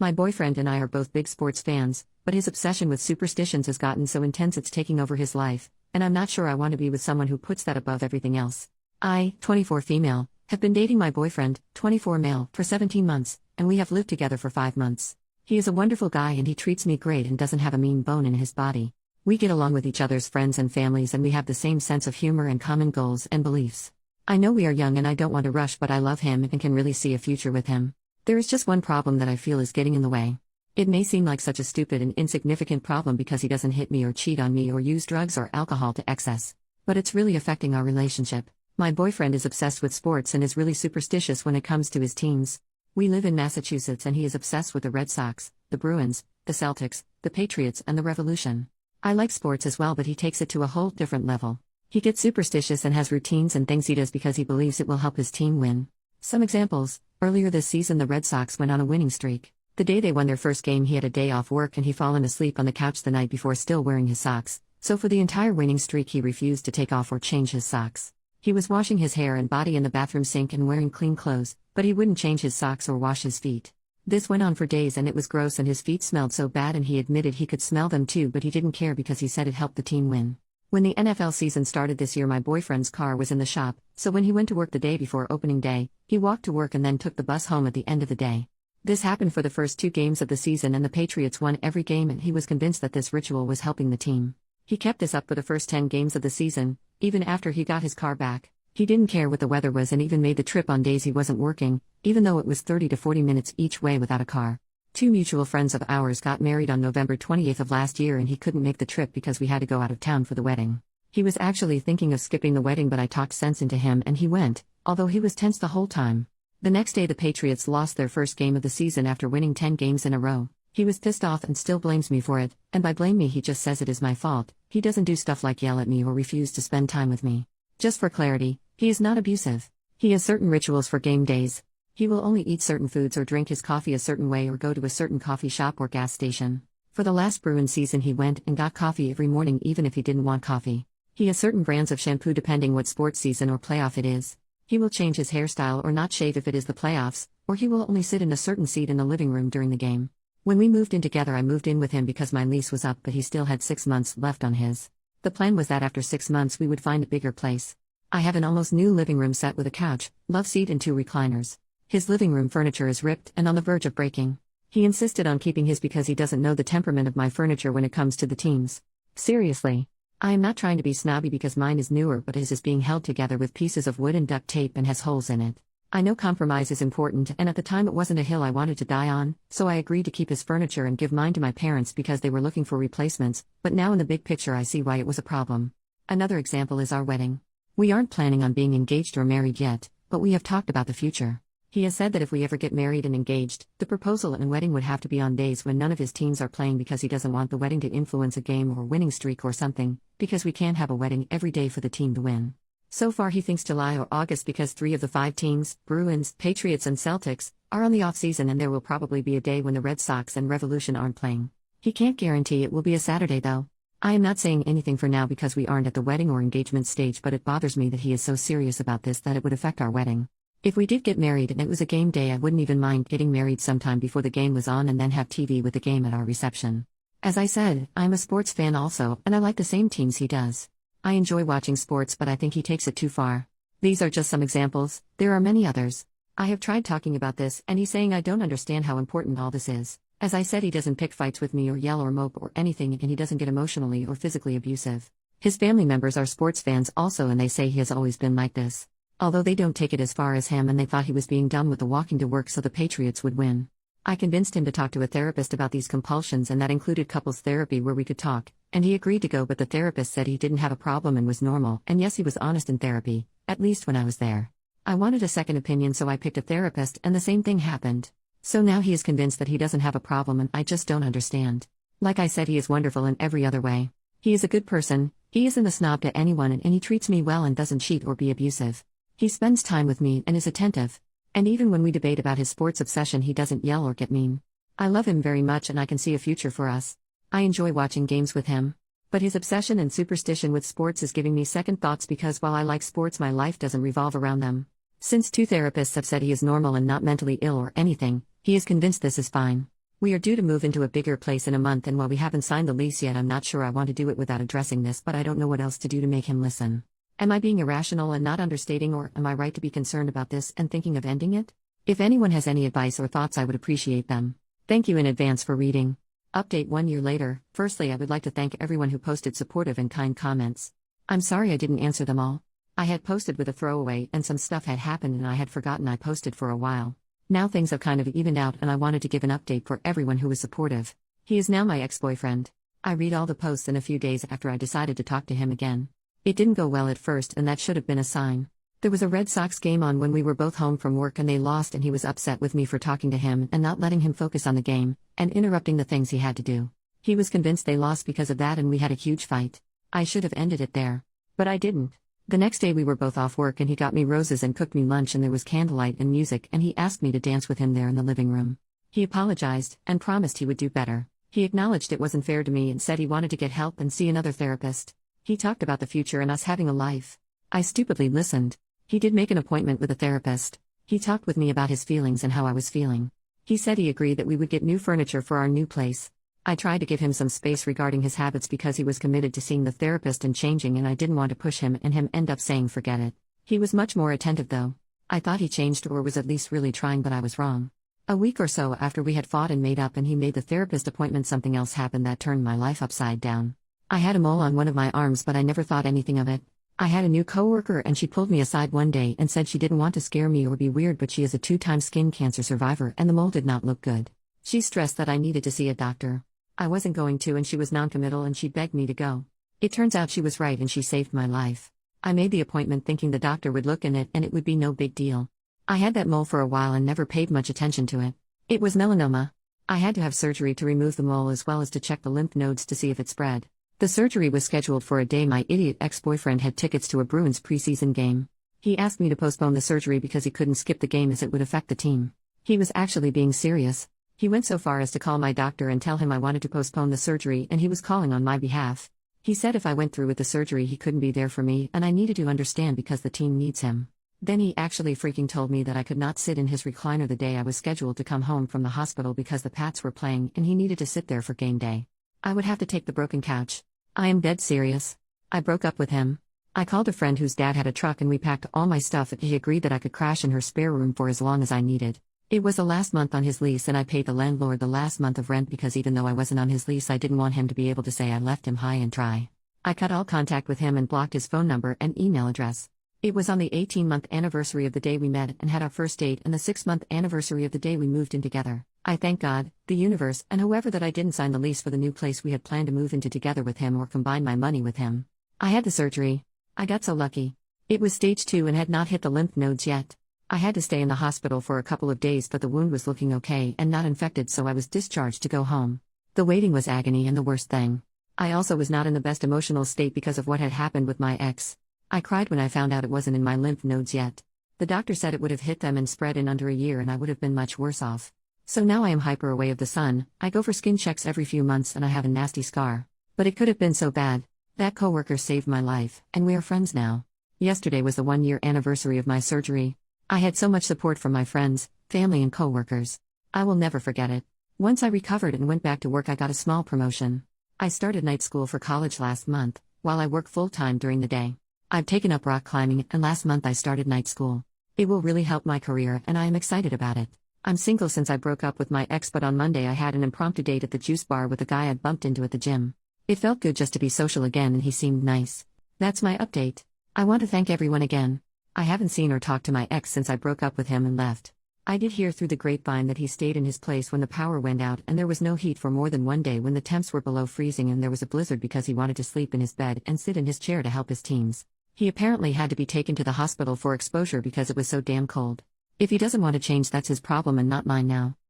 My boyfriend and I are both big sports fans, but his obsession with superstitions has gotten so intense it's taking over his life, and I'm not sure I want to be with someone who puts that above everything else. I, 24 female, have been dating my boyfriend, 24 male, for 17 months, and we have lived together for 5 months. He is a wonderful guy and he treats me great and doesn't have a mean bone in his body. We get along with each other's friends and families and we have the same sense of humor and common goals and beliefs. I know we are young and I don't want to rush, but I love him and can really see a future with him. There is just one problem that I feel is getting in the way. It may seem like such a stupid and insignificant problem because he doesn't hit me or cheat on me or use drugs or alcohol to excess. But it's really affecting our relationship. My boyfriend is obsessed with sports and is really superstitious when it comes to his teams. We live in Massachusetts and he is obsessed with the Red Sox, the Bruins, the Celtics, the Patriots and the Revolution. I like sports as well, but he takes it to a whole different level. He gets superstitious and has routines and things he does because he believes it will help his team win. Some examples: earlier this season the Red Sox went on a winning streak. The day they won their first game he had a day off work and he fallen asleep on the couch the night before still wearing his socks, so for the entire winning streak he refused to take off or change his socks. He was washing his hair and body in the bathroom sink and wearing clean clothes, but he wouldn't change his socks or wash his feet. This went on for days and it was gross and his feet smelled so bad and he admitted he could smell them too, but he didn't care because he said it helped the team win. When the NFL season started this year my boyfriend's car was in the shop, so when he went to work the day before opening day, he walked to work and then took the bus home at the end of the day. This happened for the first 2 games of the season and the Patriots won every game and he was convinced that this ritual was helping the team. He kept this up for the first 10 games of the season, even after he got his car back. He didn't care what the weather was and even made the trip on days he wasn't working, even though it was 30 to 40 minutes each way without a car. 2 mutual friends of ours got married on November 28th of last year and he couldn't make the trip because we had to go out of town for the wedding. He was actually thinking of skipping the wedding, but I talked sense into him and he went, although he was tense the whole time. The next day the Patriots lost their first game of the season after winning 10 games in a row. He was pissed off and still blames me for it, and by blame me he just says it is my fault. He doesn't do stuff like yell at me or refuse to spend time with me. Just for clarity, he is not abusive. He has certain rituals for game days. He will only eat certain foods or drink his coffee a certain way or go to a certain coffee shop or gas station. For the last Bruins season he went and got coffee every morning even if he didn't want coffee. He has certain brands of shampoo depending what sports season or playoff it is. He will change his hairstyle or not shave if it is the playoffs, or he will only sit in a certain seat in the living room during the game. When we moved in together I moved in with him because my lease was up but he still had 6 months left on his. The plan was that after 6 months we would find a bigger place. I have an almost new living room set with a couch, love seat and 2 recliners. His living room furniture is ripped and on the verge of breaking. He insisted on keeping his because he doesn't know the temperament of my furniture when it comes to the teams. Seriously. I am not trying to be snobby because mine is newer, but his is being held together with pieces of wood and duct tape and has holes in it. I know compromise is important and at the time it wasn't a hill I wanted to die on, so I agreed to keep his furniture and give mine to my parents because they were looking for replacements, but now in the big picture I see why it was a problem. Another example is our wedding. We aren't planning on being engaged or married yet, but we have talked about the future. He has said that if we ever get married and engaged, the proposal and wedding would have to be on days when none of his teams are playing because he doesn't want the wedding to influence a game or winning streak or something, because we can't have a wedding every day for the team to win. So far he thinks July or August because 3 of the 5 teams, Bruins, Patriots and Celtics, are on the off-season and there will probably be a day when the Red Sox and Revolution aren't playing. He can't guarantee it will be a Saturday though. I am not saying anything for now because we aren't at the wedding or engagement stage, but it bothers me that he is so serious about this that it would affect our wedding. If we did get married and it was a game day I wouldn't even mind getting married sometime before the game was on and then have TV with the game at our reception. As I said, I'm a sports fan also, and I like the same teams he does. I enjoy watching sports but I think he takes it too far. These are just some examples, there are many others. I have tried talking about this and he's saying I don't understand how important all this is. As I said, he doesn't pick fights with me or yell or mope or anything and he doesn't get emotionally or physically abusive. His family members are sports fans also and they say he has always been like this. Although they don't take it as far as him and they thought he was being dumb with the walking to work so the Patriots would win. I convinced him to talk to a therapist about these compulsions and that included couples therapy where we could talk, and he agreed to go, but the therapist said he didn't have a problem and was normal, and yes, he was honest in therapy, at least when I was there. I wanted a second opinion so I picked a therapist and the same thing happened. So now he is convinced that he doesn't have a problem and I just don't understand. Like I said, he is wonderful in every other way. He is a good person, he isn't a snob to anyone and he treats me well and doesn't cheat or be abusive. He spends time with me and is attentive. And even when we debate about his sports obsession he doesn't yell or get mean. I love him very much and I can see a future for us. I enjoy watching games with him. But his obsession and superstition with sports is giving me second thoughts because while I like sports my life doesn't revolve around them. Since 2 therapists have said he is normal and not mentally ill or anything, he is convinced this is fine. We are due to move into a bigger place in a month, and while we haven't signed the lease yet, I'm not sure I want to do it without addressing this, but I don't know what else to do to make him listen. Am I being irrational and not understating, or am I right to be concerned about this and thinking of ending it? If anyone has any advice or thoughts, I would appreciate them. Thank you in advance for reading. Update 1 year later. Firstly, I would like to thank everyone who posted supportive and kind comments. I'm sorry I didn't answer them all. I had posted with a throwaway and some stuff had happened and I had forgotten I posted for a while. Now things have kind of evened out and I wanted to give an update for everyone who was supportive. He is now my ex-boyfriend. I read all the posts in a few days after I decided to talk to him again. It didn't go well at first, and that should have been a sign. There was a Red Sox game on when we were both home from work and they lost, and he was upset with me for talking to him and not letting him focus on the game, and interrupting the things he had to do. He was convinced they lost because of that and we had a huge fight. I should have ended it there. But I didn't. The next day we were both off work and he got me roses and cooked me lunch and there was candlelight and music and he asked me to dance with him there in the living room. He apologized and promised he would do better. He acknowledged it wasn't fair to me and said he wanted to get help and see another therapist. He talked about the future and us having a life. I stupidly listened. He did make an appointment with a therapist. He talked with me about his feelings and how I was feeling. He said he agreed that we would get new furniture for our new place. I tried to give him some space regarding his habits because he was committed to seeing the therapist and changing, and I didn't want to push him and him end up saying forget it. He was much more attentive though. I thought he changed or was at least really trying, but I was wrong. A week or so after we had fought and made up and he made the therapist appointment, something else happened that turned my life upside down. I had a mole on one of my arms, but I never thought anything of it. I had a new coworker and she pulled me aside one day and said she didn't want to scare me or be weird, but she is a 2-time skin cancer survivor and the mole did not look good. She stressed that I needed to see a doctor. I wasn't going to and she was noncommittal and she begged me to go. It turns out she was right and she saved my life. I made the appointment thinking the doctor would look in it and it would be no big deal. I had that mole for a while and never paid much attention to it. It was melanoma. I had to have surgery to remove the mole as well as to check the lymph nodes to see if it spread. The surgery was scheduled for a day my idiot ex-boyfriend had tickets to a Bruins preseason game. He asked me to postpone the surgery because he couldn't skip the game as it would affect the team. He was actually being serious. He went so far as to call my doctor and tell him I wanted to postpone the surgery and he was calling on my behalf. He said if I went through with the surgery he couldn't be there for me and I needed to understand because the team needs him. Then he actually freaking told me that I could not sit in his recliner the day I was scheduled to come home from the hospital because the Pats were playing and he needed to sit there for game day. I would have to take the broken couch. I am dead serious. I broke up with him. I called a friend whose dad had a truck and we packed all my stuff and he agreed that I could crash in her spare room for as long as I needed. It was the last month on his lease and I paid the landlord the last month of rent because even though I wasn't on his lease I didn't want him to be able to say I left him high and dry. I cut all contact with him and blocked his phone number and email address. It was on the 18-month anniversary of the day we met and had our first date and the 6-month anniversary of the day we moved in together. I thank God, the universe, and whoever that I didn't sign the lease for the new place we had planned to move into together with him or combine my money with him. I had the surgery. I got so lucky. It was stage 2 and had not hit the lymph nodes yet. I had to stay in the hospital for a couple of days, but the wound was looking okay and not infected, so I was discharged to go home. The waiting was agony, and the worst thing, I also was not in the best emotional state because of what had happened with my ex. I cried when I found out it wasn't in my lymph nodes yet. The doctor said it would have hit them and spread in under a year and I would have been much worse off. So now I am hyper away of the sun. I go for skin checks every few months and I have a nasty scar. But it could have been so bad. That coworker saved my life, and we are friends now. Yesterday was the 1-year anniversary of my surgery. I had so much support from my friends, family and coworkers. I will never forget it. Once I recovered and went back to work, I got a small promotion. I started night school for college last month, while I work full-time during the day. I've taken up rock climbing and last month I started night school. It will really help my career and I am excited about it. I'm single since I broke up with my ex, but on Monday I had an impromptu date at the juice bar with a guy I'd bumped into at the gym. It felt good just to be social again and he seemed nice. That's my update. I want to thank everyone again. I haven't seen or talked to my ex since I broke up with him and left. I did hear through the grapevine that he stayed in his place when the power went out and there was no heat for more than one day when the temps were below freezing and there was a blizzard because he wanted to sleep in his bed and sit in his chair to help his teams. He apparently had to be taken to the hospital for exposure because it was so damn cold. If he doesn't want to change, that's his problem and not mine now.